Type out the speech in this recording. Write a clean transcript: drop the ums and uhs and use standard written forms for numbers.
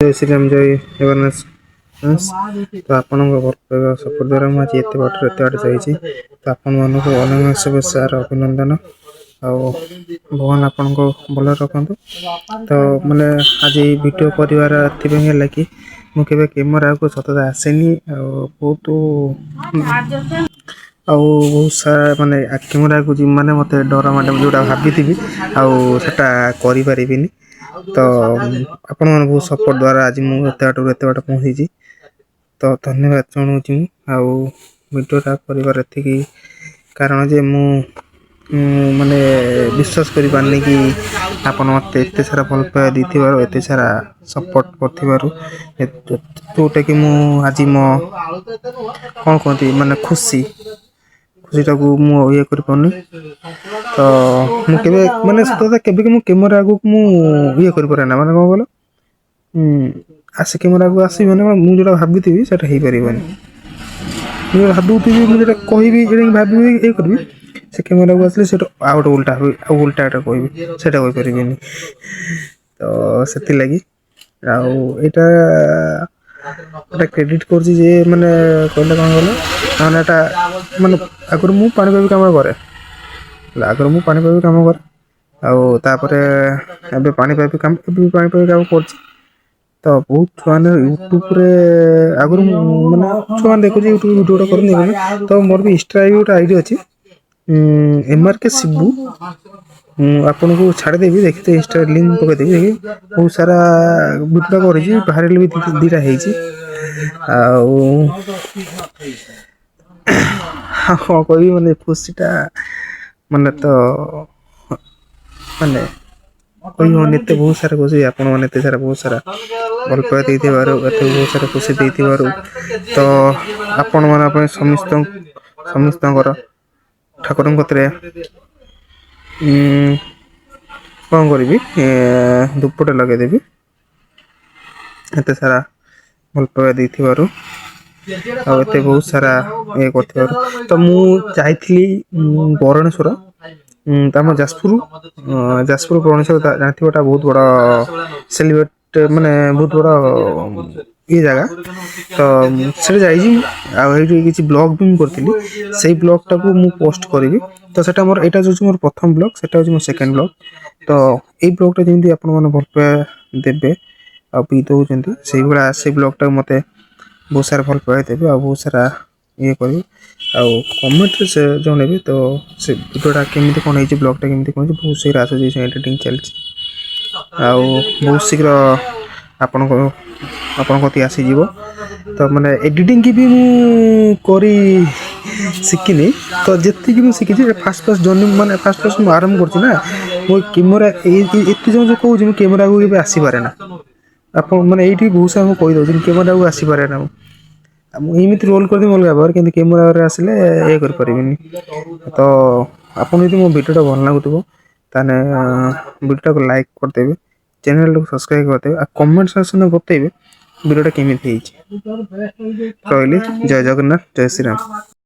जय श्री राम जय जगन्नाथ। तो आपण भल पाइबा सपोर्ट द्वारा मुझे एत बाटर एत बाटे जाइए तो आपण मानक अनेक शुभेच्छार अभिनंदन आ भगवान आपण को भल रखु। तो मैंने आज वीडियो कर कि मुझे कैमेरा को सतता आसेनी बहुत बहुत सारा माने कैमेरा को माने मत डर मैडम जोटा भाभी आटा कर तो आपण मन बहुत सपोर्ट द्वारा आज मुझे एत बाट पहुँची तो धन्यवाद जनाऊँ वीडियोटा कर कारण जे मु माने विश्वास करि पारनी कि आपण मत एत सारा भल पाया देथिबार एत सारा सपोर्ट करथिबारु जोटा कि मु आज मो कौन कहती माने खुशीटा को मु ये कर पानी तो मुझे माने सतता केबे मु कैमेरा आगु मु ये कर पारे ना माने कौन कहलो आसे कैमेरा को आसी माने मु जोटा भाबीथि सेटा हे परिबनी मु भाबुथि मु कहबी भाबी ये करबी से कैमेरा को आसले आउट उल्टा उल्टा कहबी सेटा होई परिबनी तो सेति लागि एटा क्रेडिट कर माने कहले कौन गला माने एटा माने आगर मु पानी पाइप काम करे आगर मु पानी पाइप काम करे तापर एबे पानी पाइप काम कर तो बहुत छुआ ने यूट्यूब रे आगर माने छुआ देखो यूट्यूब वीडियो कर तो मोर भी इंस्टा आईडी अच्छी एमआरके शिबू आपन को छाड़ देवी देखते इंस्टा लिंक पके देवी देखि बहुत सारा वीडियो करी भाइरल भी दीटा हेची हाँ कोई माने खुशीटा माने तो माने कोई माने एते बहुत सारा खुशी आपण माने एते सारा बहुत सारा भल पाया देथिबारु एते बहुत सारा खुशी देथिबारु तो आपण माने अपन समस्त ठाकुर कतरे कौन करी धूपटे लगेदेवी एत सारा भल पाया देथिबारु आते बहुत सारा ये कर तो मु जाइली बरणेश्वर आम जाजपुर बरणेश्वर जानता बहुत बड़ा सेलिब्रेट माने बहुत बड़ा ये जगह तो से किसी ब्लॉग भी करी से ब्लॉगटा को मु पोस्ट करी तो सेटा मोर एटा जो मोर प्रथम ब्लॉग सेटा हो मोर सेकंड ब्लॉग तो ये ब्लॉगटा जमी आपण मैंने भल पाया देवे भी दौरान से भाया से ब्लॉगटा मत बहुत सारा भल पाया देवे बहुत सारा ये करी कमेंट से जनइबे तो से वीडियोटा केमी कौन है ब्लॉगटा केमी कौन बहुत शीघ्र आसूँ एडिटिंग चलती बहुत शीघ्र आपण कति आसीज तो माने एडिटिंग की भी करी शिखिनी तो जी मुझे शिखी फास्ट जर्नी माने फास्ट आरंभ कर मो कैमेरा एत जो कहूँ कैमेरा को आसपे ना आप मैंने ये बहुत सारा कहीदे कैमेरा को आसपे ना एमती रोल कर अलग भाव कि कैमेरा आसिले ये करें तो आपन जो मो वीडियोटा भल लगुव ताने वीडियोटा को लाइक करदेवे चैनल को सब्सक्राइब करदेवे कमेंट सेक्शन में बतेबे वीडियोटा केमी रही जय जगन्नाथ जय श्री राम।